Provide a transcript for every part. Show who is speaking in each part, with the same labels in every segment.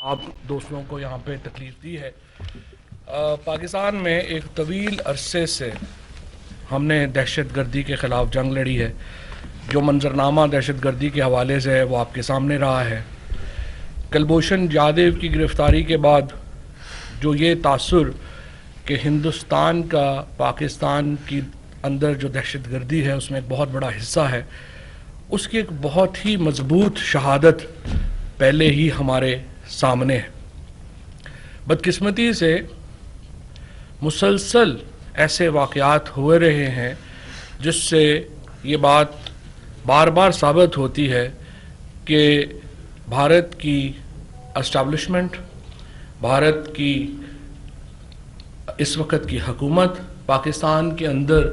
Speaker 1: آپ دوستوں کو یہاں پہ تکلیف دی ہے. پاکستان میں ایک طویل عرصے سے ہم نے دہشت گردی کے خلاف جنگ لڑی ہے. جو منظرنامہ دہشت گردی کے حوالے سے ہے وہ آپ کے سامنے رہا ہے. کلبھوشن جادیو کی گرفتاری کے بعد جو یہ تاثر کہ ہندوستان کا پاکستان کی اندر جو دہشت گردی ہے اس میں ایک بہت بڑا حصہ ہے، اس کی ایک بہت ہی مضبوط شہادت پہلے ہی ہمارے سامنے ہے. بدقسمتی سے مسلسل ایسے واقعات ہوئے رہے ہیں جس سے یہ بات بار بار ثابت ہوتی ہے کہ بھارت کی اسٹیبلشمنٹ، بھارت کی اس وقت کی حکومت پاکستان کے اندر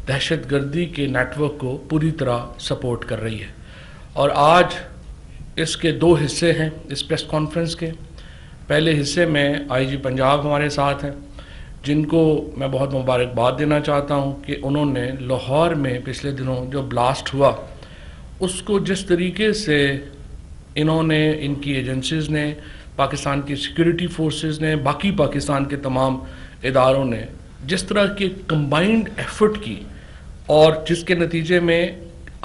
Speaker 1: دہشت گردی کے نیٹ ورک کو پوری طرح سپورٹ کر رہی ہے. اور آج اس کے دو حصے ہیں اس پریس کانفرنس کے. پہلے حصے میں آئی جی پنجاب ہمارے ساتھ ہیں، جن کو میں بہت مبارکباد دینا چاہتا ہوں کہ انہوں نے لاہور میں پچھلے دنوں جو بلاسٹ ہوا اس کو جس طریقے سے انہوں نے، ان کی ایجنسیز نے، پاکستان کی سیکورٹی فورسز نے، باقی پاکستان کے تمام اداروں نے جس طرح کی کمبائنڈ ایفرٹ کی، اور جس کے نتیجے میں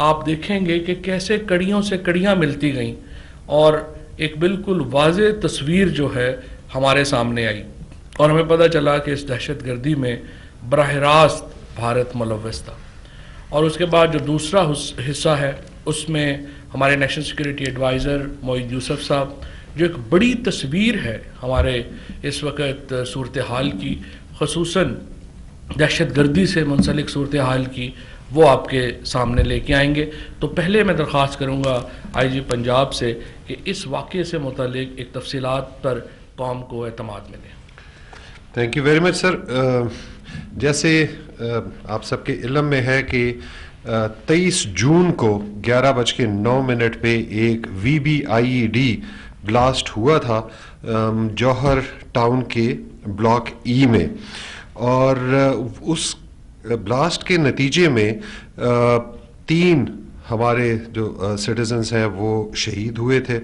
Speaker 1: آپ دیکھیں گے کہ کیسے کڑیوں سے کڑیاں ملتی گئیں اور ایک بالکل واضح تصویر جو ہے ہمارے سامنے آئی، اور ہمیں پتہ چلا کہ اس دہشت گردی میں براہ راست بھارت ملوث تھا. اور اس کے بعد جو دوسرا حصہ ہے اس میں ہمارے نیشنل سیکورٹی ایڈوائزر معید یوسف صاحب، جو ایک بڑی تصویر ہے ہمارے اس وقت صورتحال کی، خصوصاً دہشت گردی سے منسلک صورتحال کی، وہ آپ کے سامنے لے کے آئیں گے. تو پہلے میں درخواست کروں گا آئی جی پنجاب سے کہ اس واقعے سے متعلق ایک تفصیلات پر قوم کو اعتماد ملے.
Speaker 2: تھینک یو ویری مچ سر. جیسے آپ سب کے علم میں ہے کہ 23 جون کو 11:09 پہ ایک VBIED بلاسٹ ہوا تھا جوہر ٹاؤن کے بلاک ای میں، اور اس بلاسٹ کے نتیجے میں 3 ہمارے جو سٹیزنز ہیں وہ شہید ہوئے تھے.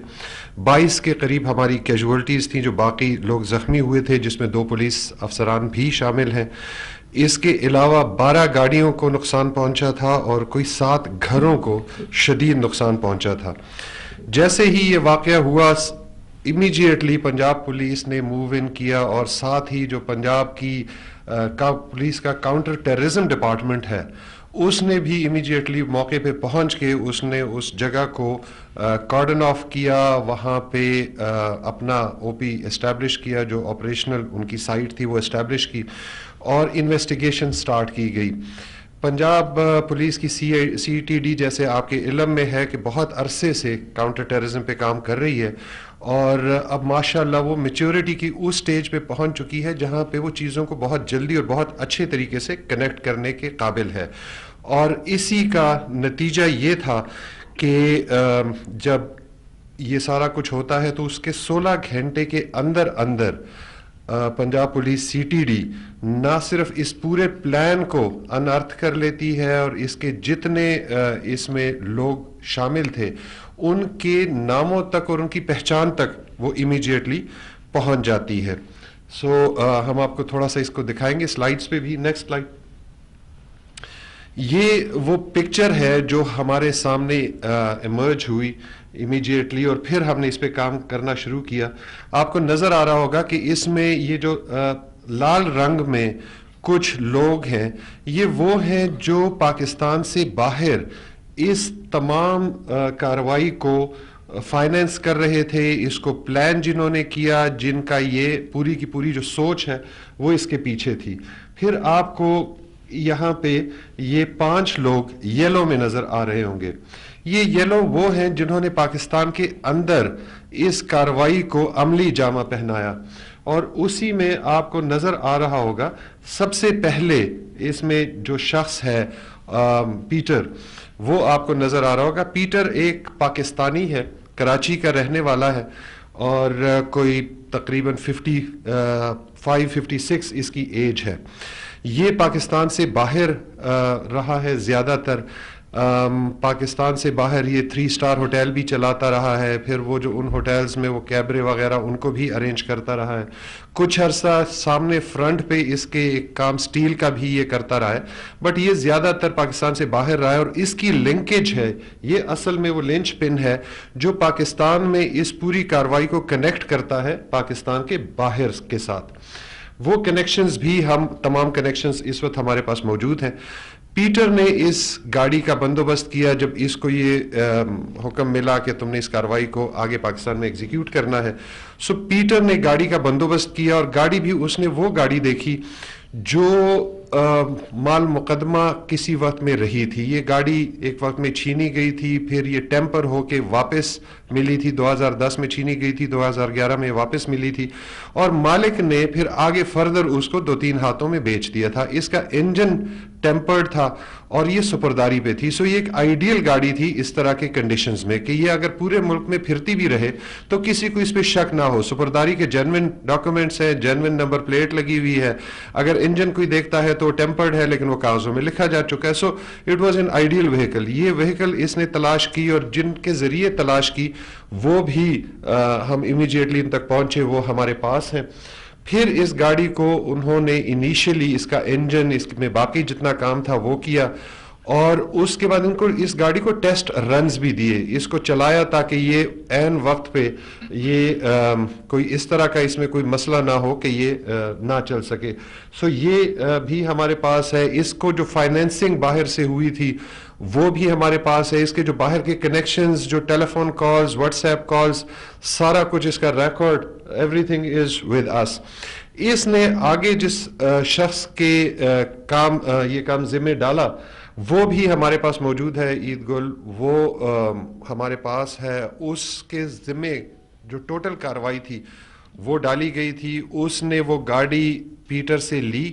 Speaker 2: 22 کے قریب ہماری کیجولٹیز تھیں، جو باقی لوگ زخمی ہوئے تھے، جس میں 2 پولیس افسران بھی شامل ہیں. اس کے علاوہ 12 گاڑیوں کو نقصان پہنچا تھا اور کوئی 7 گھروں کو شدید نقصان پہنچا تھا. جیسے ہی یہ واقعہ ہوا امیجیٹلی پنجاب پولیس نے موو ان کیا، اور ساتھ ہی جو پنجاب کی پولیس کا کاؤنٹر ٹیررزم ڈپارٹمنٹ ہے اس نے بھی امیجیٹلی موقع پہ پہنچ کے اس نے اس جگہ کو کارڈن آف کیا، وہاں پہ اپنا OP اسٹیبلش کیا، جو آپریشنل ان کی سائٹ تھی وہ اسٹیبلش کی، اور انویسٹیگیشن سٹارٹ کی گئی. پنجاب پولیس کی CTD جیسے آپ کے علم میں ہے کہ بہت عرصے سے کاؤنٹر ٹیررزم پہ کام کر رہی ہے، اور اب ماشاءاللہ وہ میچورٹی کی اس سٹیج پہ پہنچ چکی ہے جہاں پہ وہ چیزوں کو بہت جلدی اور بہت اچھے طریقے سے کنیکٹ کرنے کے قابل ہے. اور اسی کا نتیجہ یہ تھا کہ جب یہ سارا کچھ ہوتا ہے تو اس کے 16 گھنٹے کے اندر اندر پنجاب پولیس CTD نہ صرف اس پورے پلان کو انارتھ کر لیتی ہے، اور اس کے جتنے اس میں لوگ شامل تھے ان کے ناموں تک اور ان کی پہچان تک وہ امیجیٹلی پہنچ جاتی ہے. ہم آپ کو تھوڑا سا اس کو دکھائیں گے سلائیڈز پہ بھی. Next slide. یہ وہ پکچر ہے جو ہمارے سامنے ایمرج ہوئی امیجیٹلی، اور پھر ہم نے اس پہ کام کرنا شروع کیا. آپ کو نظر آ رہا ہوگا کہ اس میں یہ جو لال رنگ میں کچھ لوگ ہیں، یہ وہ ہیں جو پاکستان سے باہر اس تمام کارروائی کو فائنینس کر رہے تھے، اس کو پلان جنہوں نے کیا، جن کا یہ پوری کی پوری جو سوچ ہے وہ اس کے پیچھے تھی. پھر آپ کو یہاں پہ یہ 5 لوگ یلو میں نظر آ رہے ہوں گے. یہ یلو وہ ہیں جنہوں نے پاکستان کے اندر اس کارروائی کو عملی جامہ پہنایا، اور اسی میں آپ کو نظر آ رہا ہوگا سب سے پہلے اس میں جو شخص ہے پیٹر، وہ آپ کو نظر آ رہا ہوگا. پیٹر ایک پاکستانی ہے، کراچی کا رہنے والا ہے، اور کوئی تقریباً 55-56 اس کی ایج ہے. یہ پاکستان سے باہر رہا ہے زیادہ تر. پاکستان سے باہر یہ 3 اسٹار ہوٹل بھی چلاتا رہا ہے, پھر وہ جو ان ہوٹلز میں وہ کیبرے وغیرہ ان کو بھی ارینج کرتا رہا ہے. کچھ عرصہ سامنے فرنٹ پہ اس کے ایک کام سٹیل کا بھی یہ کرتا رہا ہے, بٹ یہ زیادہ تر پاکستان سے باہر رہا ہے, اور اس کی لنکیج ہے, یہ اصل میں وہ لنچ پن ہے جو پاکستان میں اس پوری کارروائی کو کنیکٹ کرتا ہے پاکستان کے باہر کے ساتھ. وہ کنیکشنز بھی ہم تمام کنیکشنز اس وقت ہمارے پاس موجود ہیں. پیٹر نے اس گاڑی کا بندوبست کیا جب اس کو یہ حکم ملا کہ تم نے اس کارروائی کو آگے پاکستان میں ایگزیکیوٹ کرنا ہے. سو پیٹر نے گاڑی کا بندوبست کیا, اور گاڑی بھی اس نے وہ گاڑی دیکھی جو مال مقدمہ کسی وقت میں رہی تھی. یہ گاڑی ایک وقت میں چھینی گئی تھی, پھر یہ ٹیمپر ہو کے واپس ملی تھی, 2010 میں چھینی گئی تھی, 2011 میں واپس ملی تھی, اور مالک نے پھر آگے فردر اس کو 2-3 ہاتھوں میں بیچ دیا تھا. اس کا انجن ٹیمپرڈ تھا اور یہ سپرداری پہ تھی. سو یہ ایک آئیڈیل گاڑی تھی اس طرح کے کنڈیشنز میں کہ یہ اگر پورے ملک میں پھرتی بھی رہے تو کسی کو اس پہ شک نہ ہو. سپرداری کے جینوئن ڈاکومنٹس ہیں, جینوئن نمبر پلیٹ لگی ہوئی ہے, اگر انجن کوئی دیکھتا ہے تو ٹیمپرڈ ہے لیکن وہ کاغذوں میں لکھا جا چکا ہے. So it was an ideal vehicle. یہ وہیکل اس نے تلاش کی, اور جن کے ذریعے تلاش کی وہ بھی ہم امیڈیٹلی ان تک پہنچے, وہ ہمارے پاس ہیں. پھر اس گاڑی کو انہوں نے انیشلی اس کا انجن, اس میں باقی جتنا کام تھا وہ کیا, اور اس کے بعد ان کو اس گاڑی کو ٹیسٹ رنز بھی دیے, اس کو چلایا تاکہ یہ عین وقت پہ یہ کوئی اس طرح کا اس میں کوئی مسئلہ نہ ہو کہ یہ نہ چل سکے. سو یہ بھی ہمارے پاس ہے. اس کو جو فائنینسنگ باہر سے ہوئی تھی وہ بھی ہمارے پاس ہے. اس کے جو باہر کے کنیکشنز, جو telephone calls, WhatsApp calls, سارا کچھ اس کا record, everything is with us. اس نے آگے جس شخص کے یہ کام ذمہ ڈالا وہ بھی ہمارے پاس موجود ہے. عید گل وہ ہمارے پاس ہے. اس کے ذمہ جو ٹوٹل کارروائی تھی وہ ڈالی گئی تھی. اس نے وہ گاڑی پیٹر سے لی,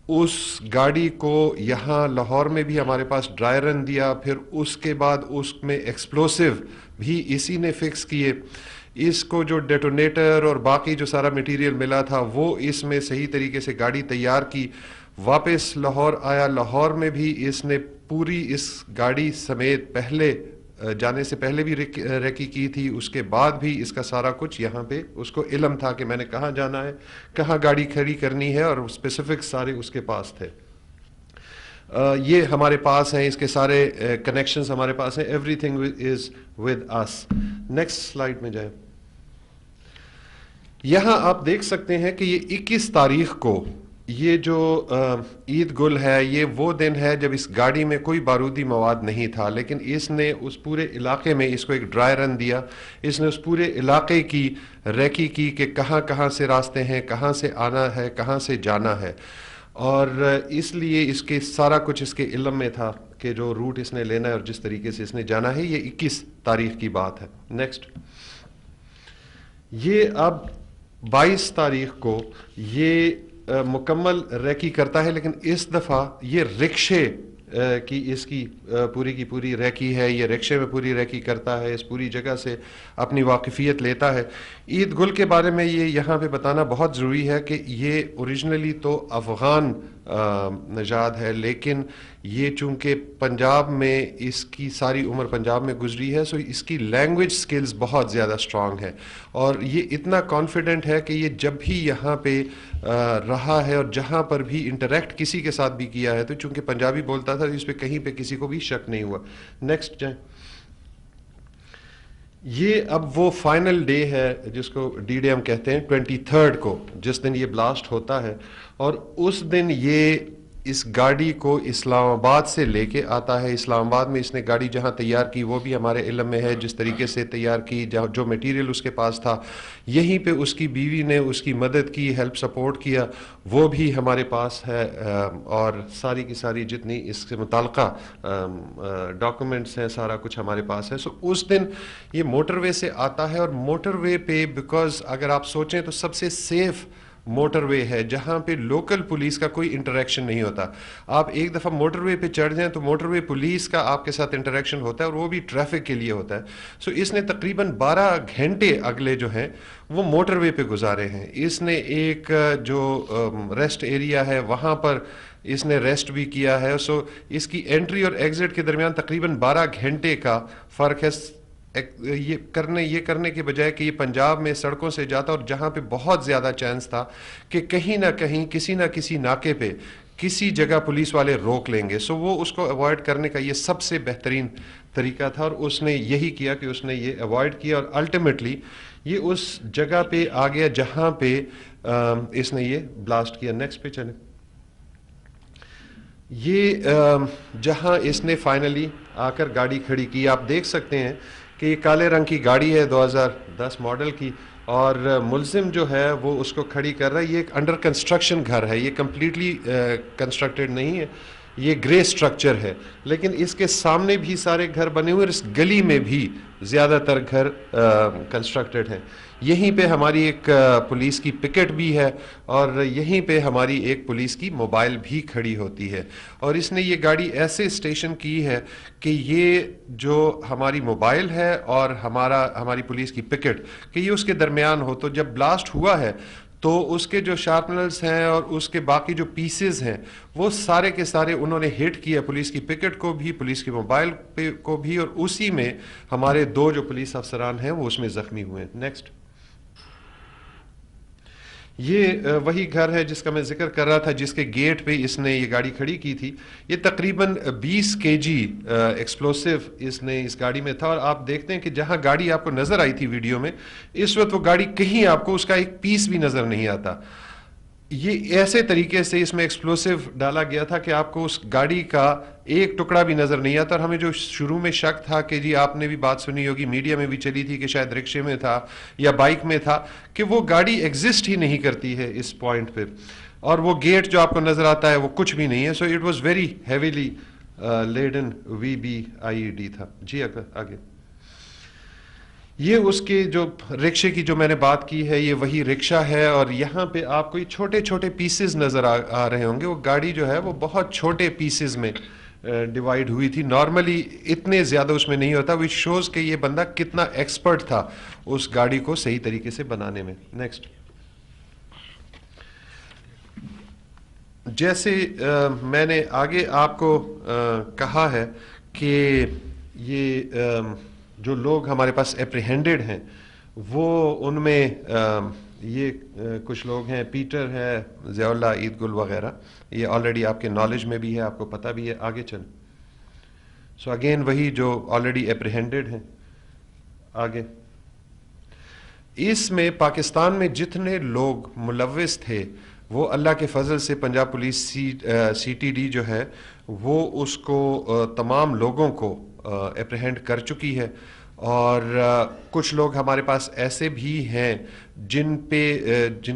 Speaker 2: اس گاڑی کو یہاں لاہور میں بھی ہمارے پاس ڈرائی رن دیا, پھر اس کے بعد اس میں ایکسپلوسیو بھی اسی نے فکس کیے. اس کو جو ڈیٹونیٹر اور باقی جو سارا میٹیریل ملا تھا وہ اس میں صحیح طریقے سے گاڑی تیار کی, واپس لاہور آیا. لاہور میں بھی اس نے پوری اس گاڑی سمیت پہلے جانے سے پہلے بھی ریکی کی تھی, اس کے بعد بھی اس کا سارا کچھ یہاں پہ اس کو علم تھا کہ میں نے کہاں جانا ہے, کہاں گاڑی کھڑی کرنی ہے, اور اسپیسیفک سارے اس کے پاس تھے. یہ ہمارے پاس ہیں, اس کے سارے کنیکشنز ہمارے پاس ہیں. Everything is with us. Next slide میں جائیں. یہاں آپ دیکھ سکتے ہیں کہ یہ 21 تاریخ کو یہ جو عید گل ہے یہ وہ دن ہے جب اس گاڑی میں کوئی بارودی مواد نہیں تھا, لیکن اس نے اس پورے علاقے میں اس کو ایک ڈرائی رن دیا. اس نے اس پورے علاقے کی ریکی کی کہ کہاں کہاں سے راستے ہیں, کہاں سے آنا ہے, کہاں سے جانا ہے, اور اس لیے اس کے سارا کچھ اس کے علم میں تھا کہ جو روٹ اس نے لینا ہے اور جس طریقے سے اس نے جانا ہے. یہ 21 تاریخ کی بات ہے. نیکسٹ. یہ اب 22 تاریخ کو یہ مکمل ریکی کرتا ہے, لیکن اس دفعہ یہ رکشے کی اس کی پوری ریکی ہے. یہ رکشے میں پوری ریکی کرتا ہے, اس پوری جگہ سے اپنی واقفیت لیتا ہے. عید گل کے بارے میں یہ یہاں پہ بتانا بہت ضروری ہے کہ یہ اوریجنلی تو افغان نژاد ہے, لیکن یہ چونکہ پنجاب میں اس کی ساری عمر پنجاب میں گزری ہے, سو اس کی لینگویج سکلز بہت زیادہ اسٹرانگ ہے, اور یہ اتنا کانفیڈنٹ ہے کہ یہ جب بھی یہاں پہ رہا ہے اور جہاں پر بھی انٹریکٹ کسی کے ساتھ بھی کیا ہے, تو چونکہ پنجابی بولتا تھا اس پہ کہیں پہ کسی کو بھی شک نہیں ہوا. نیکسٹ جائیں. یہ اب وہ فائنل ڈے ہے جس کو ڈی ڈے ہم کہتے ہیں, 23 کو, جس دن یہ بلاسٹ ہوتا ہے, اور اس دن یہ اس گاڑی کو اسلام آباد سے لے کے آتا ہے. اسلام آباد میں اس نے گاڑی جہاں تیار کی وہ بھی ہمارے علم میں ہے, جس طریقے سے تیار کی, جو میٹیریل اس کے پاس تھا یہیں پہ اس کی بیوی نے اس کی مدد کی, ہیلپ سپورٹ کیا, وہ بھی ہمارے پاس ہے, اور ساری کی ساری جتنی اس سے متعلقہ ڈاکومنٹس ہیں سارا کچھ ہمارے پاس ہے. سو اس دن یہ موٹر وے سے آتا ہے, اور موٹر وے پہ بیکاز اگر آپ سوچیں تو سب سے سیف موٹر وے ہے جہاں پہ لوکل پولیس کا کوئی انٹریکشن نہیں ہوتا. آپ ایک دفعہ موٹر وے پہ چڑھ جائیں تو موٹر وے پولیس کا آپ کے ساتھ انٹریکشن ہوتا ہے, اور وہ بھی ٹریفک کے لیے ہوتا ہے. سو اس نے تقریباً 12 گھنٹے اگلے جو ہیں وہ موٹر وے پہ گزارے ہیں. اس نے ایک جو ریسٹ ایریا ہے وہاں پر اس نے ریسٹ بھی کیا ہے. سو اس کی انٹری اور ایگزٹ کے درمیان تقریباً 12 گھنٹے کا فرق ہے. یہ کرنے کے بجائے کہ یہ پنجاب میں سڑکوں سے جاتا اور جہاں پہ بہت زیادہ چانس تھا کہ کہیں نہ کہیں کسی نہ کسی ناکے پہ کسی جگہ پولیس والے روک لیں گے, سو وہ اس کو اوائڈ کرنے کا یہ سب سے بہترین طریقہ تھا, اور اس نے یہی کیا کہ اس نے یہ اوائڈ کیا, اور الٹیمیٹلی یہ اس جگہ پہ آ گیا جہاں پہ اس نے یہ بلاسٹ کیا. نیکسٹ پہ چلیں. یہ جہاں اس نے فائنلی آ کر گاڑی کھڑی کی, آپ دیکھ سکتے ہیں کہ یہ کالے رنگ کی گاڑی ہے 2010 ماڈل کی, اور ملزم جو ہے وہ اس کو کھڑی کر رہا ہے. یہ ایک انڈر کنسٹرکشن گھر ہے, یہ کمپلیٹلی کنسٹرکٹیڈ نہیں ہے, یہ گرے سٹرکچر ہے, لیکن اس کے سامنے بھی سارے گھر بنے ہوئے, اور اس گلی میں بھی زیادہ تر گھر کنسٹرکٹیڈ ہیں. یہیں پہ ہماری ایک پولیس کی پکٹ بھی ہے, اور یہیں پہ ہماری ایک پولیس کی موبائل بھی کھڑی ہوتی ہے, اور اس نے یہ گاڑی ایسے اسٹیشن کی ہے کہ یہ جو ہماری موبائل ہے اور ہماری پولیس کی پکٹ کہ یہ اس کے درمیان ہو. تو جب بلاسٹ ہوا ہے تو اس کے جو شارپنرز ہیں اور اس کے باقی جو پیسز ہیں وہ سارے کے سارے انہوں نے ہٹ کیا, پولیس کی پکٹ کو بھی, پولیس کی موبائل کو بھی, اور اسی میں ہمارے 2 جو پولیس افسران ہیں وہ اس میں زخمی ہوئے ہیں. نیکسٹ. یہ وہی گھر ہے جس کا میں ذکر کر رہا تھا, جس کے گیٹ پہ اس نے یہ گاڑی کھڑی کی تھی. یہ تقریباً 20 kg ایکسپلوسیو اس نے اس گاڑی میں تھا, اور آپ دیکھتے ہیں کہ جہاں گاڑی آپ کو نظر آئی تھی ویڈیو میں, اس وقت وہ گاڑی کہیں آپ کو اس کا ایک پیس بھی نظر نہیں آتا. یہ ایسے طریقے سے اس میں ایکسپلوسیو ڈالا گیا تھا کہ آپ کو اس گاڑی کا ایک ٹکڑا بھی نظر نہیں آتا. اور ہمیں جو شروع میں شک تھا کہ جی آپ نے بھی بات سنی ہوگی, میڈیا میں بھی چلی تھی کہ شاید رکشے میں تھا یا بائک میں تھا, کہ وہ گاڑی ایگزسٹ ہی نہیں کرتی ہے اس پوائنٹ پہ, اور وہ گیٹ جو آپ کو نظر آتا ہے وہ کچھ بھی نہیں ہے. So it was very heavily laden VBIED تھا. جی آگے. یہ اس کے جو رکشے کی جو میں نے بات کی ہے, یہ وہی رکشہ ہے, اور یہاں پہ آپ کو یہ چھوٹے چھوٹے پیسز نظر آ رہے ہوں گے. وہ گاڑی جو ہے وہ بہت چھوٹے پیسز میں ڈیوائیڈ ہوئی تھی. نارملی اتنے زیادہ اس میں نہیں ہوتا, وچ شوز کہ یہ بندہ کتنا ایکسپرٹ تھا اس گاڑی کو صحیح طریقے سے بنانے میں. نیکسٹ. جیسے میں نے آگے آپ کو کہا ہے کہ یہ جو لوگ ہمارے پاس اپریہینڈڈ ہیں وہ ان میں یہ کچھ لوگ ہیں, پیٹر ہے, ضیاء اللہ, عید گل وغیرہ, یہ آلریڈی آپ کے نالج میں بھی ہے, آپ کو پتہ بھی ہے. آگے چلیں. سو اگین وہی جو آلریڈی اپریہینڈڈ ہیں. آگے. اس میں پاکستان میں جتنے لوگ ملوث تھے وہ اللہ کے فضل سے پنجاب پولیس CTD جو ہے وہ اس کو تمام لوگوں کو اپریہینڈ کر چکی ہے, اور کچھ لوگ ہمارے پاس ایسے بھی ہیں جن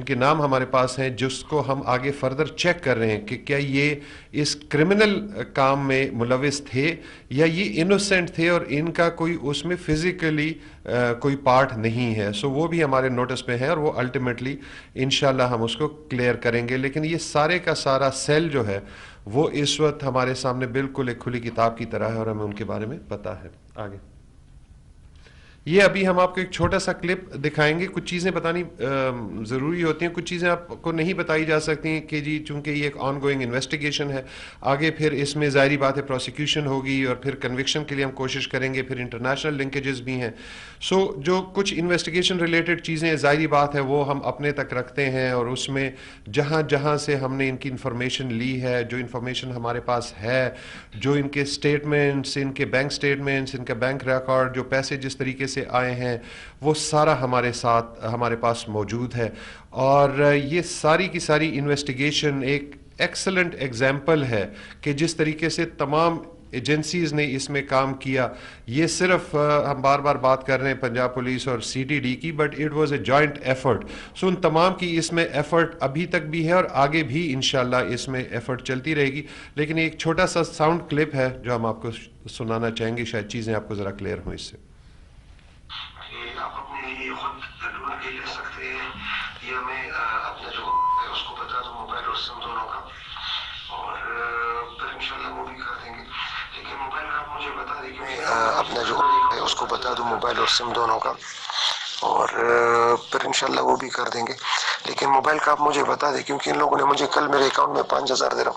Speaker 2: کے نام ہمارے پاس ہیں, جس کو ہم آگے فردر چیک کر رہے ہیں کہ کیا یہ اس کرمنل کام میں ملوث تھے یا یہ انوسینٹ تھے اور ان کا کوئی اس میں فزیکلی کوئی پارٹ نہیں ہے. سو وہ بھی ہمارے نوٹس پہ ہیں, اور وہ الٹیمیٹلی انشاءاللہ ہم اس کو کلیئر کریں گے. لیکن یہ سارے کا سارا سیل جو ہے وہ اس وقت ہمارے سامنے بالکل ایک کھلی کتاب کی طرح ہے, اور ہمیں ان کے بارے میں پتہ ہے. آگے. یہ ابھی ہم آپ کو ایک چھوٹا سا کلپ دکھائیں گے. کچھ چیزیں بتانی ضروری ہوتی ہیں, کچھ چیزیں آپ کو نہیں بتائی جا سکتی ہیں کہ جی چونکہ یہ ایک آن گوئنگ انویسٹیگیشن ہے. آگے پھر اس میں ظاہری بات ہے پروسیکیوشن ہوگی, اور پھر کنوکشن کے لیے ہم کوشش کریں گے, پھر انٹرنیشنل لنکیجز بھی ہیں. سو جو کچھ انویسٹیگیشن ریلیٹڈ چیزیں ظاہری بات ہے وہ ہم اپنے تک رکھتے ہیں, اور اس میں جہاں جہاں سے ہم نے ان کی انفارمیشن لی ہے, جو انفارمیشن ہمارے پاس ہے, جو ان کے سٹیٹمنٹس, ان کے بینک سٹیٹمنٹس, ان کا بینک ریکارڈ, جو پیسے جس طریقے سے آئے ہیں وہ سارا ہمارے پاس موجود ہے. اور یہ ساری کی ساری انویسٹیگیشن ایک ایکسلنٹ ایگزامپل ہے کہ جس طریقے سے تمام ایجنسیز نے اس میں کام کیا. یہ صرف ہم بار بار بات کر رہے ہیں پنجاب پولیس اور CTD کی, but it was a joint effort. So ان تمام کی اس میں ایفرٹ ابھی تک بھی ہے, اور آگے بھی انشاءاللہ اس میں ایفرٹ چلتی رہے گی. لیکن ایک چھوٹا سا ساؤنڈ کلپ ہے جو ہم آپ کو سنانا چاہیں گے, شاید چیزیں آپ کو ذرا کلیئر ہوں اس سے.
Speaker 3: آپ اپنے لیے خود ڈھونڈ کے لے سکتے ہیں, یا میں اپنا جو ہے اس کو بتا دوں موبائل اور سم دونوں کا, اور پھر انشاءاللہ وہ بھی کر دیں گے. لیکن موبائل کا آپ مجھے بتا دیں کہ میں اپنا جو ہے اس کو بتا دوں موبائل اور سم دونوں کا, اور پھر انشاءاللہ وہ بھی کر دیں گے. لیکن موبائل کا آپ مجھے بتا دیں, کیونکہ ان لوگوں نے مجھے کل میرے اکاؤنٹ میں 5,000 درہم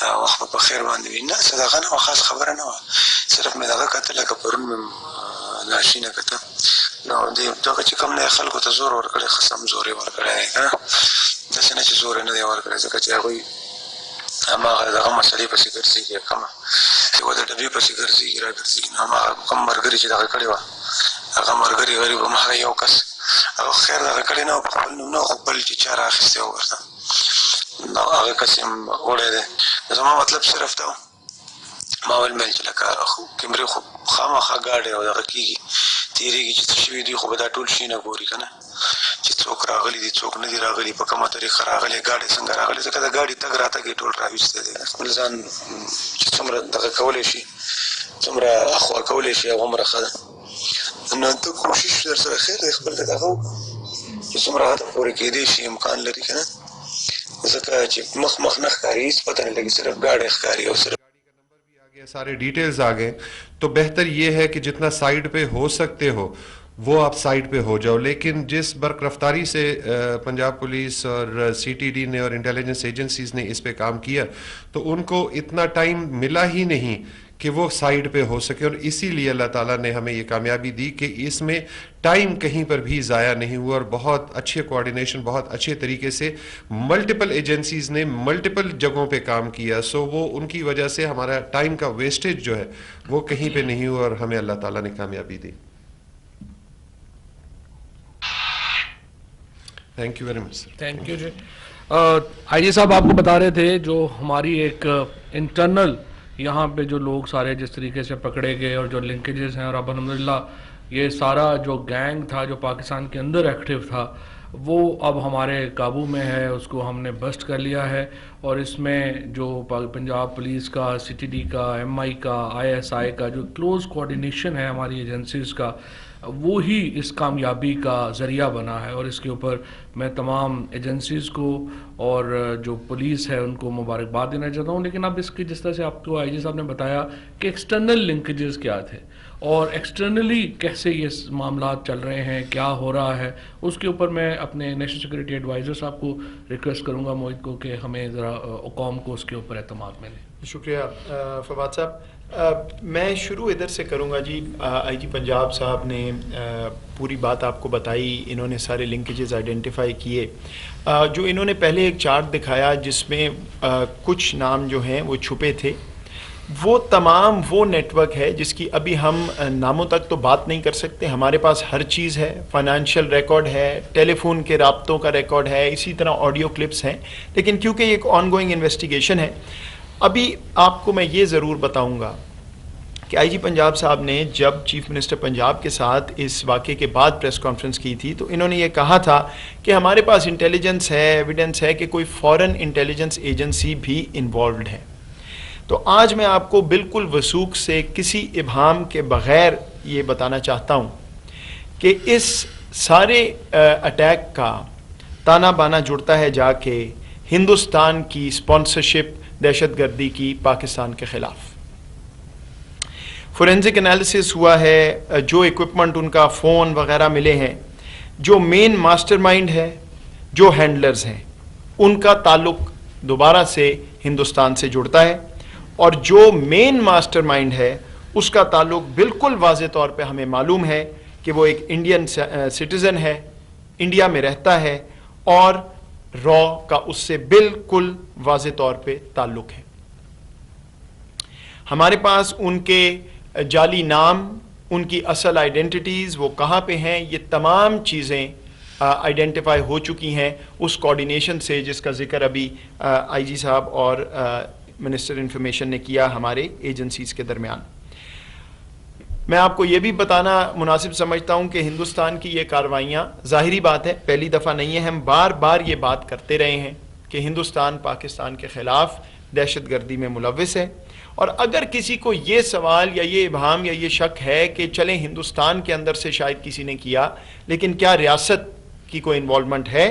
Speaker 3: وخت په خیر باندې وي. نه صدقه نه وه، خاص خبره نه وه، صرف مې دغه کته لکه پرون مې ناشینه کته، نو دغه چې کوم نه خلکو ته زور ورکړی، خصم زور یې ورکړی دی که نه، داسې نه چې زور یې نه دی ورکړی، ځکه چې هغوی هماغه دغه مسلې پسې ګرځېږي، کومه یوه د ډبې پسې ګرځېږي را ګرځېږي، نو هماغه کوم ملګري چې دغه کړې وه، هغه ملګري غریب هماغه یو کس هغه خیر دغه کړی نه و، په خپل نوم نه، خو بل چې چا رااخیستی و ورته، نو هغه کس یې وړی دی. زما مطلب صرف دا و، ما ویل میل چې لکه کیمرې خو خامخا ګاډی او دغه کېږي تېرېږي چې څه شوي دوی خو به دا ټول شي نه ګوري که نه، چې څوک راغلي دي څوک نه دي راغلي، په کومه طریقه راغلی، ګاډی څنګه راغلی، ځکه د ګاډي تګ راتګ یې ټول راویستی دی، خپل ځان چې څومره دغه کولی شي، څومره اخوا کولی شي هغومره ښه ده. نو ته کوشش در سره خیر دی خپل د دغه چې څومره هدف پورې کېدی شي امکان لري که نه، ځکه چې مخ نه ښکاري، هېڅ پته نه لګي، صرف ګاډی ښکاري او صرف
Speaker 2: سارے ڈیٹیلز آ گئے. تو بہتر یہ ہے کہ جتنا سائٹ پہ ہو سکتے ہو وہ آپ سائٹ پہ ہو جاؤ، لیکن جس برق رفتاری سے پنجاب پولیس اور سی ٹی ڈی نے اور انٹیلیجنس ایجنسیز نے اس پہ کام کیا تو ان کو اتنا ٹائم ملا ہی نہیں کہ وہ سائٹ پہ ہو سکے، اور اسی لیے اللہ تعالیٰ نے ہمیں یہ کامیابی دی کہ اس میں ٹائم کہیں پر بھی ضائع نہیں ہوا، اور بہت اچھے کوارڈینیشن، بہت اچھے طریقے سے ملٹیپل ایجنسیز نے ملٹیپل جگہوں پہ کام کیا، سو وہ ان کی وجہ سے ہمارا ٹائم کا ویسٹیج جو ہے وہ کہیں پہ نہیں ہوا، اور ہمیں اللہ تعالیٰ نے کامیابی دی. Thank you very much sir.
Speaker 1: Thank you ji. IG صاحب آپ کو بتا رہے تھے جو ہماری ایک انٹرنل یہاں پہ جو لوگ سارے جس طریقے سے پکڑے گئے اور جو لنکیجز ہیں، اور اب الحمدللہ یہ سارا جو گینگ تھا جو پاکستان کے اندر ایکٹیو تھا وہ اب ہمارے قابو میں ہے، اس کو ہم نے بسٹ کر لیا ہے، اور اس میں جو پنجاب پولیس کا، سی ٹی ڈی کا، ایم آئی کا، آئی ایس آئی کا جو کلوز کوارڈینیشن ہے ہماری ایجنسیز کا، وہی اس کامیابی کا ذریعہ بنا ہے. اور اس کے اوپر میں تمام ایجنسیز کو اور جو پولیس ہے ان کو مبارکباد دینا چاہتا ہوں. لیکن اب اس کی جس طرح سے آپ کو آئی جی صاحب نے بتایا کہ ایکسٹرنل لنکیجز کیا تھے اور ایکسٹرنلی کیسے یہ معاملات چل رہے ہیں، کیا ہو رہا ہے، اس کے اوپر میں اپنے نیشنل سیکورٹی ایڈوائزر صاحب کو ریکویسٹ کروں گا، موہت کو، کہ ہمیں ذرا قوم کو اس کے اوپر اعتماد ملے.
Speaker 4: شکریہ فواد صاحب. میں شروع ادھر سے کروں گا جی. آئی جی پنجاب صاحب نے پوری بات آپ کو بتائی، انہوں نے سارے لنکیجز آئیڈینٹیفائی کیے. جو انہوں نے پہلے ایک چارٹ دکھایا جس میں کچھ نام جو ہیں وہ چھپے تھے، وہ تمام وہ نیٹ ورک ہے جس کی ابھی ہم ناموں تک تو بات نہیں کر سکتے. ہمارے پاس ہر چیز ہے، فائنانشیل ریکارڈ ہے، ٹیلی فون کے رابطوں کا ریکارڈ ہے، اسی طرح آڈیو کلپس ہیں، لیکن کیونکہ یہ ایک آن گوئنگ انویسٹیگیشن ہے، ابھی آپ کو میں یہ ضرور بتاؤں گا کہ آئی جی پنجاب صاحب نے جب چیف منسٹر پنجاب کے ساتھ اس واقعے کے بعد پریس کانفرنس کی تھی تو انہوں نے یہ کہا تھا کہ ہمارے پاس انٹیلیجنس ہے، ایویڈنس ہے کہ کوئی فورن انٹیلیجنس ایجنسی بھی انوالوڈ ہے. تو آج میں آپ کو بالکل وثوق سے کسی ابہام کے بغیر یہ بتانا چاہتا ہوں کہ اس سارے اٹیک کا تانا بانا جڑتا ہے جا کے ہندوستان کی اسپانسرشپ دہشت گردی کی پاکستان کے خلاف. فورینزک انالیسس ہوا ہے، جو ایکوپمنٹ ان کا فون وغیرہ ملے ہیں، جو مین ماسٹر مائنڈ ہے، جو ہینڈلرز ہیں، ان کا تعلق دوبارہ سے ہندوستان سے جڑتا ہے، اور جو مین ماسٹر مائنڈ ہے اس کا تعلق بالکل واضح طور پہ ہمیں معلوم ہے کہ وہ ایک انڈین سٹیزن ہے، انڈیا میں رہتا ہے، اور را کا اس سے بالکل واضح طور پہ تعلق ہے. ہمارے پاس ان کے جعلی نام، ان کی اصل آئیڈینٹیٹیز، وہ کہاں پہ ہیں، یہ تمام چیزیں آئیڈینٹیفائی ہو چکی ہیں اس کوارڈینیشن سے جس کا ذکر ابھی آئی جی صاحب اور منسٹر انفارمیشن نے کیا ہمارے ایجنسیز کے درمیان. میں آپ کو یہ بھی بتانا مناسب سمجھتا ہوں کہ ہندوستان کی یہ کارروائیاں، ظاہری بات ہے پہلی دفعہ نہیں ہے، ہم بار بار یہ بات کرتے رہے ہیں کہ ہندوستان پاکستان کے خلاف دہشت گردی میں ملوث ہے. اور اگر کسی کو یہ سوال یا یہ ابہام یا یہ شک ہے کہ چلیں ہندوستان کے اندر سے شاید کسی نے کیا، لیکن کیا ریاست کی کوئی انوالومنٹ ہے،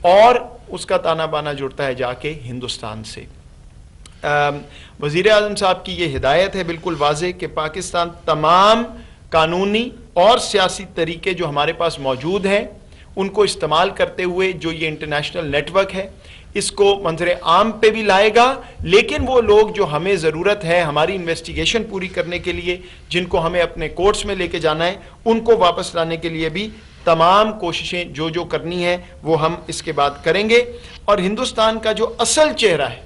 Speaker 4: اور اس کا تانا بانا جڑتا ہے جا کے ہندوستان سے. وزیر اعظم صاحب کی یہ ہدایت ہے بالکل واضح کہ پاکستان تمام قانونی اور سیاسی طریقے جو ہمارے پاس موجود ہیں ان کو استعمال کرتے ہوئے جو یہ انٹرنیشنل نیٹ ورک ہے اس کو منظر عام پہ بھی لائے گا, لیکن وہ لوگ جو ہمیں ضرورت ہے ہماری انویسٹیگیشن پوری کرنے کے لیے, جن کو ہمیں اپنے کورٹس میں لے کے جانا ہے, ان کو واپس لانے کے لیے بھی تمام کوششیں جو کرنی ہیں وہ ہم اس کے بعد کریں گے. اور ہندوستان کا جو اصل چہرہ ہے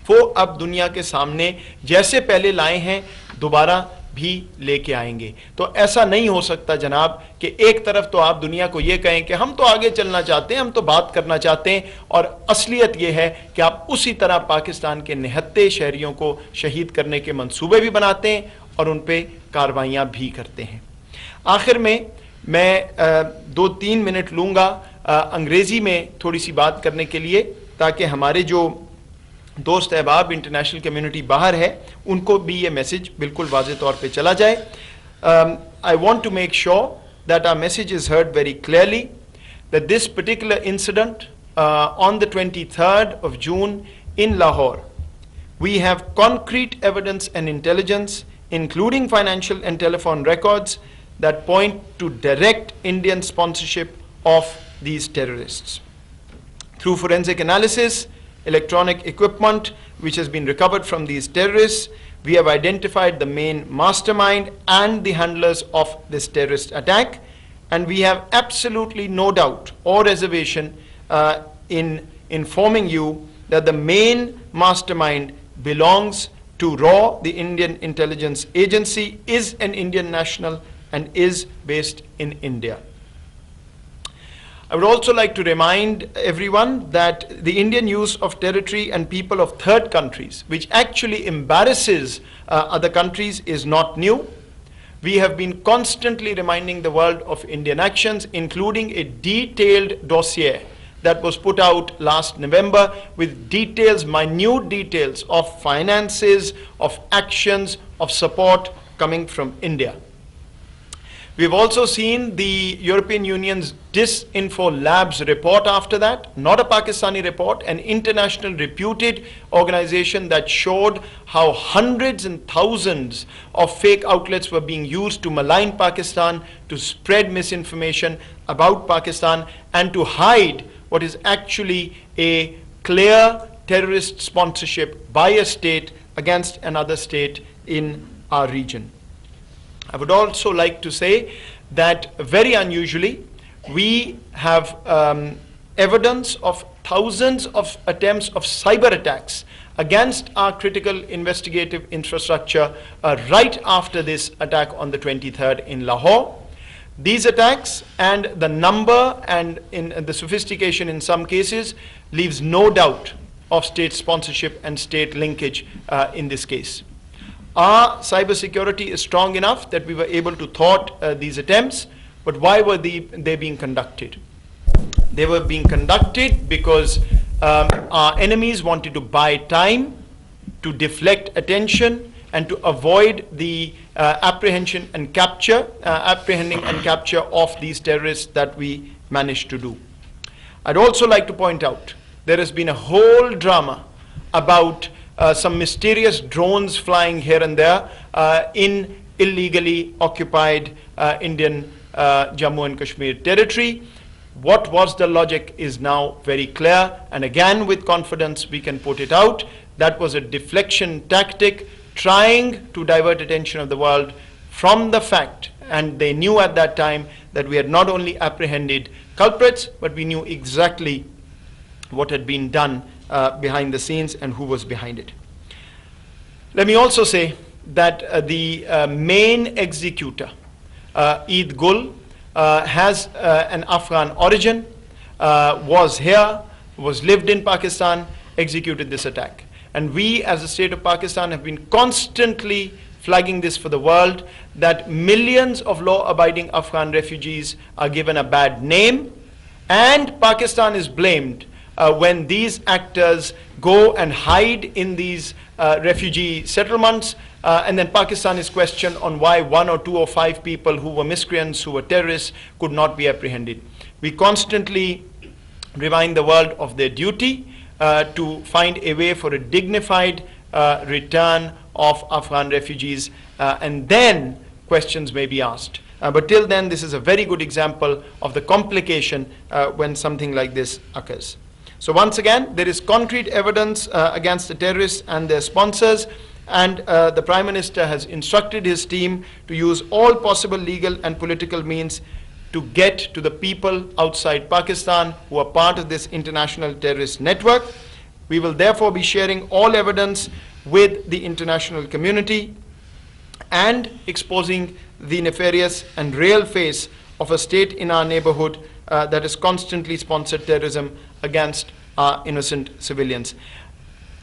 Speaker 4: وہ اب دنیا کے سامنے جیسے پہلے لائے ہیں دوبارہ بھی لے کے آئیں گے. تو ایسا نہیں ہو سکتا جناب کہ ایک طرف تو آپ دنیا کو یہ کہیں کہ ہم تو آگے چلنا چاہتے ہیں, ہم تو بات کرنا چاہتے ہیں, اور اصلیت یہ ہے کہ آپ اسی طرح پاکستان کے نہتے شہریوں کو شہید کرنے کے منصوبے بھی بناتے ہیں اور ان پہ کارروائیاں بھی کرتے ہیں. آخر میں 2-3 منٹ لوں گا انگریزی میں تھوڑی سی بات کرنے کے لیے, تاکہ ہمارے جو دوست احباب انٹرنیشنل کمیونٹی باہر ہے ان کو بھی یہ میسج بالکل واضح طور پہ چلا جائے. I want to make sure that our message is heard very clearly, that this particular incident on the 23rd of June in Lahore, we have concrete evidence and intelligence, including financial and telephone records, that point to direct Indian sponsorship of these terrorists. Through forensic analysis, electronic equipment which has been recovered from these terrorists, we have identified the main mastermind and the handlers of this terrorist attack, and we have absolutely no doubt or reservation in informing you that the main mastermind belongs to RAW, the Indian Intelligence Agency, is an Indian national and is based in India. I would also like to remind everyone that the Indian use of territory and people of third countries, which actually embarrasses other countries, is not new. We have been constantly reminding the world of Indian actions, including a detailed dossier that was put out last November with details, minute details of finances, of actions, of support coming from India. We've also seen the European Union's Disinfo Labs report after that, not a Pakistani report, an international reputed organization that showed how hundreds and thousands of fake outlets were being used to malign Pakistan, to spread misinformation about Pakistan, and to hide what is actually a clear terrorist sponsorship by a state against another state in our region. I would also like to say that very unusually, we have evidence of thousands of attempts of cyber attacks against our critical investigative infrastructure right after this attack on the 23rd in Lahore. These attacks and the number and in the sophistication in some cases leaves no doubt of state sponsorship and state linkage in this case. Our cybersecurity is strong enough that we were able to thwart these attempts, but why were they being conducted? They were being conducted because our enemies wanted to buy time, to deflect attention, and to avoid the apprehending and capture of these terrorists that we managed to do. I'd also like to point out there has been a whole drama about some mysterious drones flying here and there in illegally occupied Indian Jammu and Kashmir territory. What was the logic is now very clear, and again with confidence we can put it out. That was a deflection tactic trying to divert attention of the world from the fact, and they knew at that time that we had not only apprehended culprits, but we knew exactly what had been done behind the scenes and who was behind it. Let me also say that the main executor, Eid Gul, has an Afghan origin, was here, was lived in Pakistan, executed this attack. And we as the state of Pakistan have been constantly flagging this for the world, that millions of law-abiding Afghan refugees are given a bad name, and Pakistan is blamed when these actors go and hide in these refugee settlements, and then Pakistan is questioned on why 1 or 2 or 5 people who were miscreants, who were terrorists, could not be apprehended. We constantly remind the world of their duty to find a way for a dignified return of Afghan refugees, and then questions may be asked. But till then, this is a very good example of the complication when something like this occurs. So once again, there is concrete evidence against the terrorists and their sponsors, and the Prime Minister has instructed his team to use all possible legal and political means to get to the people outside Pakistan who are part of this international terrorist network. We will therefore be sharing all evidence with the international community and exposing the nefarious and real face of a state in our neighborhood that has constantly sponsored terrorism against our innocent civilians.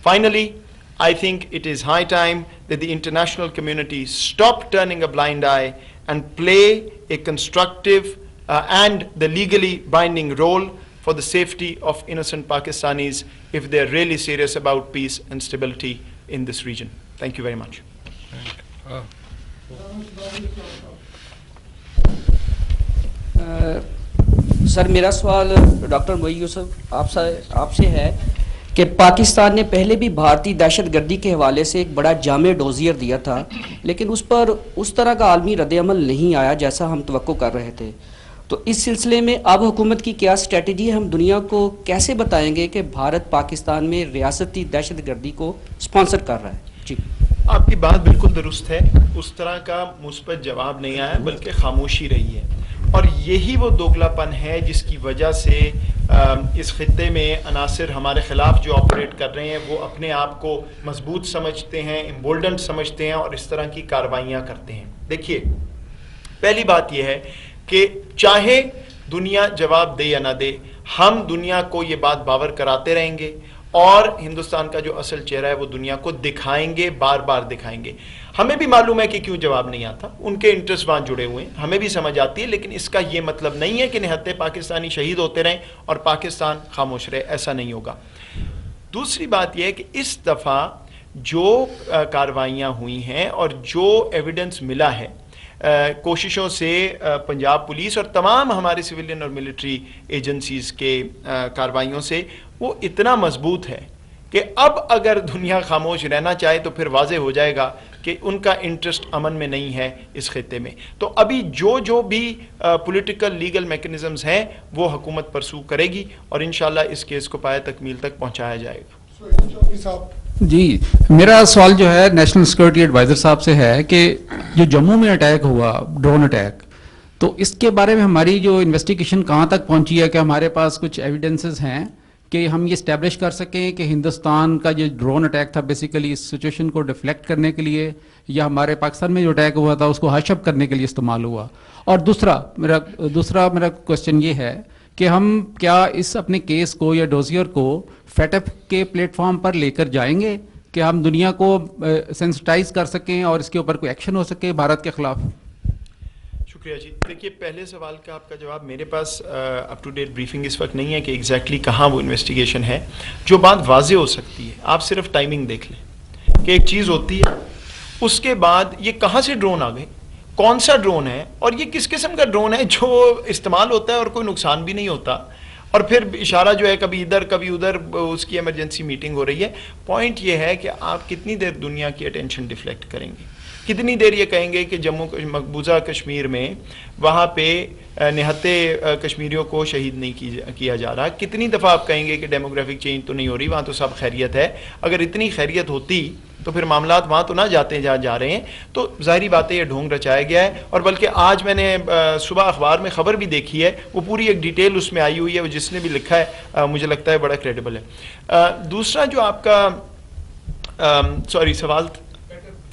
Speaker 4: Finally, I think it is high time that the international community stop turning a blind eye and play a constructive and the legally binding role for the safety of innocent Pakistanis if they are really serious about peace and stability in this region. Thank you very much.
Speaker 5: سر میرا سوال doctor معین یوسف آپ سے ہے کہ پاکستان نے پہلے بھی بھارتی دہشت گردی کے حوالے سے ایک بڑا جامع ڈوزیر دیا تھا، لیکن اس پر اس طرح کا عالمی رد عمل نہیں آیا جیسا ہم توقع کر رہے تھے. تو اس سلسلے میں اب حکومت کی کیا اسٹریٹجی ہے؟ ہم دنیا کو کیسے بتائیں گے کہ بھارت پاکستان میں ریاستی دہشت گردی کو اسپانسر کر رہا ہے؟ جی
Speaker 4: آپ کی بات بالکل درست ہے. اس طرح کا مثبت جواب نہیں آیا بلکہ خاموشی رہی ہے، اور یہی وہ دوگلا پن ہے جس کی وجہ سے اس خطے میں عناصر ہمارے خلاف جو آپریٹ کر رہے ہیں وہ اپنے آپ کو مضبوط سمجھتے ہیں، امبولڈنڈ سمجھتے ہیں اور اس طرح کی کارروائیاں کرتے ہیں. دیکھیے، پہلی بات یہ ہے کہ چاہے دنیا جواب دے یا نہ دے، ہم دنیا کو یہ بات باور کراتے رہیں گے اور ہندوستان کا جو اصل چہرہ ہے وہ دنیا کو دکھائیں گے، بار بار دکھائیں گے. ہمیں بھی معلوم ہے کہ کیوں جواب نہیں آتا، ان کے انٹرسٹ وہاں جڑے ہوئے ہیں، ہمیں بھی سمجھ آتی ہے، لیکن اس کا یہ مطلب نہیں ہے کہ نہتے پاکستانی شہید ہوتے رہیں اور پاکستان خاموش رہے. ایسا نہیں ہوگا. دوسری بات یہ ہے کہ اس دفعہ جو کارروائیاں ہوئی ہیں اور جو ایویڈنس ملا ہے کوششوں سے پنجاب پولیس اور تمام ہمارے سویلین اور ملٹری ایجنسیز کے کارروائیوں سے، وہ اتنا مضبوط ہے کہ اب اگر دنیا خاموش رہنا چاہے تو پھر واضح ہو جائے گا کہ ان کا انٹرسٹ امن میں نہیں ہے اس خطے میں. تو ابھی جو بھی پولیٹیکل لیگل میکنزمز ہیں وہ حکومت پرسو کرے گی اور انشاءاللہ اس کیس کو پایہ تکمیل تک پہنچایا جائے گا.
Speaker 6: جی میرا سوال جو ہے نیشنل سیکورٹی ایڈوائزر صاحب سے ہے کہ جو جموں میں اٹیک ہوا، ڈرون اٹیک، تو اس کے بارے میں ہماری جو انویسٹیگیشن کہاں تک پہنچی ہے؟ کہ ہمارے پاس کچھ ایویڈنسز ہیں کہ ہم یہ اسٹیبلش کر سکیں کہ ہندوستان کا جو ڈرون اٹیک تھا بیسیکلی اس سچویشن کو ڈیفلیکٹ کرنے کے لیے، یا ہمارے پاکستان میں جو اٹیک ہوا تھا اس کو ہش اپ کرنے کے لیے استعمال ہوا؟ اور دوسرا میرا کوشچن یہ ہے کہ ہم کیا اس اپنے کیس کو یا ڈوزیئر کو فیٹف کے پلیٹ فارم پر لے کر جائیں گے کہ ہم دنیا کو سینسٹائز کر سکیں اور اس کے اوپر کوئی ایکشن ہو سکے بھارت کے خلاف؟
Speaker 4: شکریہ جی. دیکھیے، پہلے سوال کا آپ کا جواب میرے پاس اپ ٹو ڈیٹ بریفنگ اس وقت نہیں ہے کہ ایگزیکٹلی کہاں وہ انویسٹیگیشن ہے. جو بات واضح ہو سکتی ہے، آپ صرف ٹائمنگ دیکھ لیں کہ ایک چیز ہوتی ہے، اس کے بعد یہ کہاں سے ڈرون آ گئے، کون سا ڈرون ہے اور یہ کس قسم کا ڈرون ہے جو استعمال ہوتا ہے اور کوئی نقصان بھی نہیں ہوتا، اور پھر اشارہ جو ہے کبھی ادھر کبھی ادھر، اس کی ایمرجنسی میٹنگ ہو رہی ہے. پوائنٹ یہ ہے کہ آپ کتنی دیر دنیا کی اٹینشن ڈیفلیکٹ کریں گے، کتنی دیر یہ کہیں گے کہ جموں مقبوضہ کشمیر میں وہاں پہ نہتے کشمیریوں کو شہید نہیں کیا جا رہا، کتنی دفعہ آپ کہیں گے کہ ڈیموگرافک چینج تو نہیں ہو رہی، وہاں تو سب خیریت ہے. اگر اتنی خیریت ہوتی تو پھر معاملات وہاں تو نہ جاتے جہاں جا رہے ہیں. تو ظاہری بات ہے یہ ڈھونگ رچایا گیا ہے، اور بلکہ آج میں نے صبح اخبار میں خبر بھی دیکھی ہے، وہ پوری ایک ڈیٹیل اس میں آئی ہوئی ہے، وہ جس نے بھی لکھا ہے مجھے لگتا ہے بڑا کریڈیبل ہے. دوسرا جو آپ کا سوال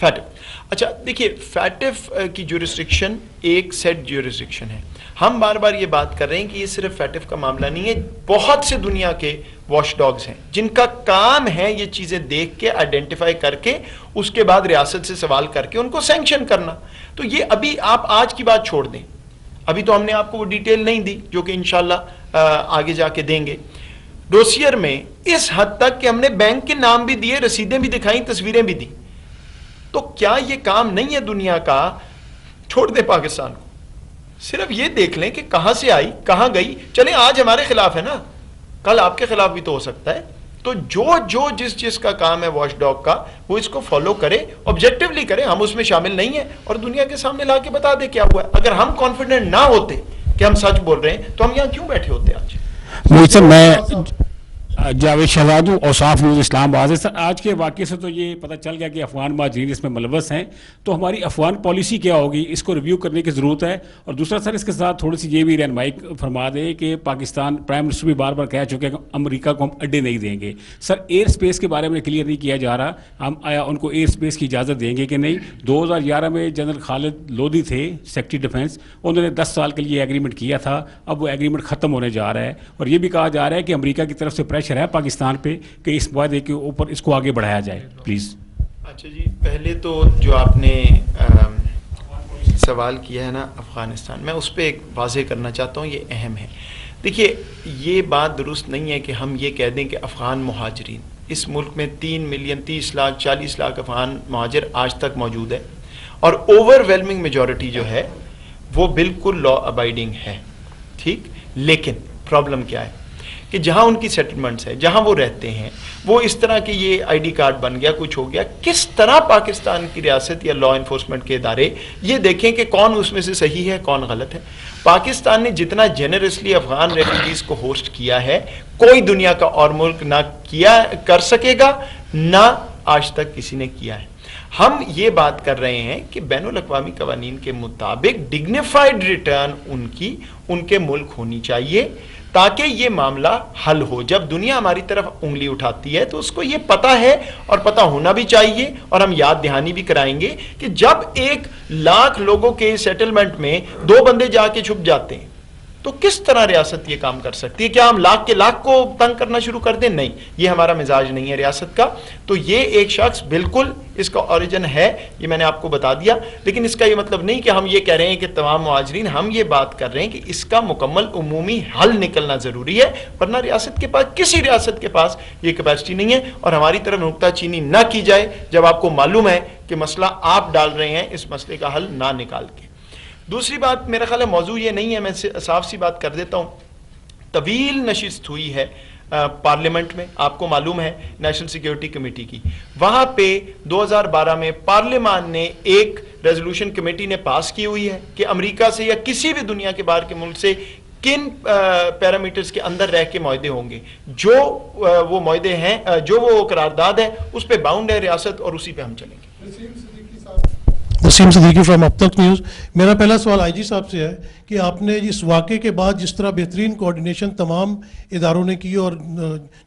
Speaker 4: فیٹف. اچھا دیکھیے، فیٹف کی جورسڈکشن ایک سیٹ جورسڈکشن ہے. ہم بار بار یہ بات کر رہے ہیں کہ یہ صرف فیٹف کا معاملہ نہیں ہے، بہت سے دنیا کے واش ڈاگز ہیں جن کا کام ہے یہ چیزیں دیکھ کے آئیڈینٹیفائی کر کے اس کے بعد ریاست سے سوال کر کے ان کو سینکشن کرنا. تو یہ ابھی آپ آج کی بات چھوڑ دیں، ابھی تو ہم نے آپ کو وہ ڈیٹیل نہیں دی جو کہ انشاءاللہ آگے جا کے دیں گے. ڈوسیئر میں اس حد تک کہ ہم نے بینک کے نام بھی دیے، رسیدیں بھی دکھائیں، تصویریں بھی دیں. تو کیا یہ کام نہیں ہے دنیا کا؟ چھوڑ دیں پاکستان کو، صرف یہ دیکھ لیں کہ کہاں سے آئی، کہاں گئی. چلیں آج ہمارے خلاف ہے نا، کل آپ کے خلاف بھی تو ہو سکتا ہے. تو جو جس کا کام ہے واچ ڈاگ کا وہ اس کو فالو کرے, آبجیکٹیولی کرے. ہم اس میں شامل نہیں ہیں اور دنیا کے سامنے لا کے بتا دے کیا ہوا ہے. اگر ہم کانفیڈنٹ نہ ہوتے کہ ہم سچ بول رہے ہیں تو ہم یہاں کیوں بیٹھے ہوتے آج؟
Speaker 7: محیط صاحب, میں جاوید شہزاد ہوں, اوصاف نیوز اسلام آباد. سر آج کے واقعے سے تو یہ پتہ چل گیا کہ افغان مہاجرین اس میں ملوث ہیں, تو ہماری افغان پالیسی کیا ہوگی, اس کو ریویو کرنے کی ضرورت ہے. اور دوسرا سر اس کے ساتھ تھوڑی سی یہ بھی رہنمائی فرما دیں کہ پاکستان پرائم منسٹر بھی بار بار کہہ چکے ہیں کہ امریکہ کو ہم اڈے نہیں دیں گے. سر ایئر اسپیس کے بارے میں کلیئر نہیں کیا جا رہا, ہم آیا ان کو ایئر اسپیس کی اجازت دیں گے کہ نہیں. 2011 میں جنرل خالد لودھی تھے سیکرٹری ڈیفینس, انہوں نے 10 سال کے لیے ایگریمنٹ کیا تھا, اب وہ ایگریمنٹ ختم ہونے جا رہا ہے. اور یہ بھی کہا جا رہا ہے کہ امریکہ کی طرف سے پریشر ہے پاکستان پہ کہ اس معاہدے کے اوپر اس کو آگے بڑھایا جائے پلیز.
Speaker 4: اچھا جی, پہلے تو جو آپ نے سوال کیا ہے نا افغانستان, میں اس پہ ایک واضح کرنا چاہتا ہوں, یہ اہم ہے. دیکھیے, یہ بات درست نہیں ہے کہ ہم یہ کہہ دیں کہ افغان مہاجرین, اس ملک میں 3 ملین 30 لاکھ 40 لاکھ افغان مہاجر آج تک موجود ہے, اور اوور ویلمنگ میجورٹی جو ہے وہ بالکل لا ابائڈنگ ہے, ٹھیک. لیکن پرابلم کیا ہے کہ جہاں ان کی سیٹلمنٹس ہے, جہاں وہ رہتے ہیں, وہ اس طرح کہ یہ آئی ڈی کارڈ بن گیا, کچھ ہو گیا, کس طرح پاکستان کی ریاست یا لا انفورسمنٹ کے ادارے یہ دیکھیں کہ کون اس میں سے صحیح ہے کون غلط ہے. پاکستان نے جتنا جنرسلی افغان ریفیوجیز کو ہوسٹ کیا ہے, کوئی دنیا کا اور ملک نہ کر سکے گا, نہ آج تک کسی نے کیا ہے. ہم یہ بات کر رہے ہیں کہ بین الاقوامی قوانین کے مطابق ڈگنیفائڈ ریٹرن ان کے ملک ہونی چاہیے, تاکہ یہ معاملہ حل ہو. جب دنیا ہماری طرف انگلی اٹھاتی ہے تو اس کو یہ پتہ ہے, اور پتہ ہونا بھی چاہیے, اور ہم یاد دہانی بھی کرائیں گے کہ جب 1 لاکھ لوگوں کے سیٹلمنٹ میں 2 بندے جا کے چھپ جاتے ہیں تو کس طرح ریاست یہ کام کر سکتی ہے؟ کیا ہم لاکھ کے لاکھ کو تنگ کرنا شروع کر دیں؟ نہیں, یہ ہمارا مزاج نہیں ہے ریاست کا. تو یہ ایک شخص بالکل اس کا اوریجن ہے, یہ میں نے آپ کو بتا دیا. لیکن اس کا یہ مطلب نہیں کہ ہم یہ کہہ رہے ہیں کہ تمام مہاجرین, ہم یہ بات کر رہے ہیں کہ اس کا مکمل عمومی حل نکلنا ضروری ہے, ورنہ ریاست کے پاس, کسی ریاست کے پاس یہ کیپیسٹی نہیں ہے. اور ہماری طرف نکتہ چینی نہ کی جائے جب آپ کو معلوم ہے کہ مسئلہ آپ ڈال رہے ہیں, اس مسئلے کا حل نہ نکال کے. دوسری بات, میرا خیال ہے موضوع یہ نہیں ہے, میں صاف سی بات کر دیتا ہوں. طویل نشست ہوئی ہے پارلیمنٹ میں, آپ کو معلوم ہے نیشنل سیکیورٹی کمیٹی کی. وہاں پہ 2012 میں پارلیمان نے ایک ریزولوشن کمیٹی نے پاس کی ہوئی ہے کہ امریکہ سے یا کسی بھی دنیا کے باہر کے ملک سے کن پیرامیٹرز کے اندر رہ کے معاہدے ہوں گے. جو وہ معاہدے ہیں, جو وہ قرارداد ہے, اس پہ باؤنڈ ہے ریاست, اور اسی پہ ہم چلیں گے.
Speaker 8: وسیم صدیقی فرام اب تک نیوز. میرا پہلا سوال آئی جی صاحب سے ہے کہ آپ نے اس واقعے کے بعد جس طرح بہترین کوارڈینیشن تمام اداروں نے کی اور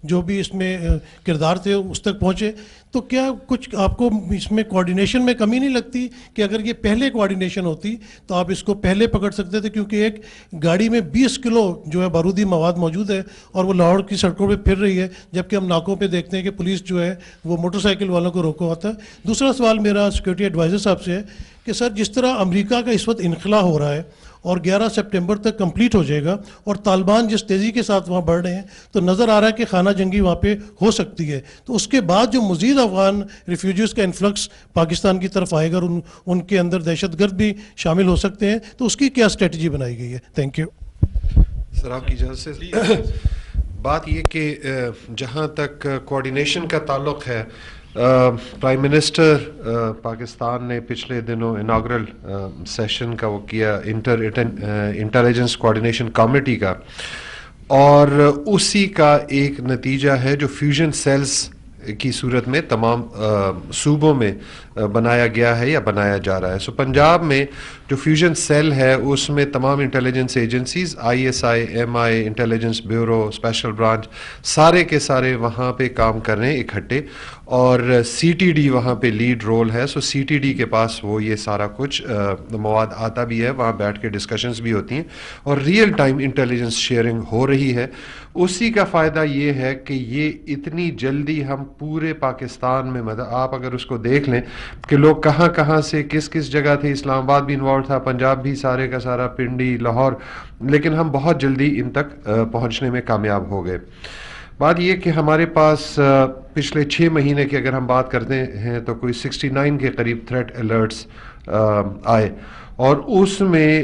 Speaker 8: جو بھی اس میں کردار تھے اس تک پہنچے, تو کیا کچھ آپ کو اس میں کوارڈینیشن میں کمی نہیں لگتی کہ اگر یہ پہلے کوارڈینیشن ہوتی تو آپ اس کو پہلے پکڑ سکتے تھے؟ کیونکہ ایک گاڑی میں 20 کلو جو ہے بارودی مواد موجود ہے اور وہ لاہور کی سڑکوں پہ پھر رہی ہے, جبکہ ہم ناکوں پہ دیکھتے ہیں کہ پولیس جو ہے وہ موٹر سائیکل والوں کو روکا ہوتا ہے. دوسرا سوال میرا سیکورٹی ایڈوائزر صاحب سے ہے کہ سر, جس طرح امریکہ کا اس وقت انخلا ہو رہا ہے اور 11 سپٹمبر تک کمپلیٹ ہو جائے گا, اور طالبان جس تیزی کے ساتھ وہاں بڑھ رہے ہیں, تو نظر آ رہا ہے کہ خانہ جنگی وہاں پہ ہو سکتی ہے. تو اس کے بعد جو مزید افغان ریفیوجیز کا انفلکس پاکستان کی طرف آئے گا اور ان کے اندر دہشت گرد بھی شامل ہو سکتے ہیں, تو اس کی کیا اسٹریٹجی بنائی گئی ہے؟ Thank you.
Speaker 2: سر آپ کی اجازت سے بات یہ کہ جہاں تک کوارڈینیشن کا تعلق ہے, پرائم منسٹر پاکستان نے پچھلے دنوں اناگرل سیشن کا وہ کیا انٹیلیجنس کوارڈینیشن کمیٹی کا, اور اسی کا ایک نتیجہ ہے جو فیوژن سیلز کی صورت میں تمام صوبوں میں بنایا گیا ہے یا بنایا جا رہا ہے. سو پنجاب میں جو فیوژن سیل ہے اس میں تمام intelligence agencies, ISI, MI, intelligence bureau, special branch, سارے کے سارے وہاں پہ کام کر رہے ہیں اکٹھے, اور CTD وہاں پہ لیڈ رول ہے. سو CTD کے پاس وہ یہ سارا کچھ مواد آتا بھی ہے, وہاں بیٹھ کے ڈسکشنز بھی ہوتی ہیں اور ریئل ٹائم انٹیلیجنس شیئرنگ ہو رہی ہے. اسی کا فائدہ یہ ہے کہ یہ اتنی جلدی ہم پورے پاکستان میں, آپ اگر اس کو دیکھ لیں کہ لوگ کہاں کہاں سے کس کس جگہ تھے, اسلام آباد بھی انوالو تھا, پنجاب بھی سارے کا سارا, پنڈی, لاہور, لیکن ہم بہت جلدی ان تک پہنچنے میں کامیاب ہو گئے. بات یہ کہ ہمارے پاس پچھلے 6 مہینے کی اگر ہم بات کرتے ہیں تو کوئی 69 کے قریب تھریٹ الرٹس آئے, اور اس میں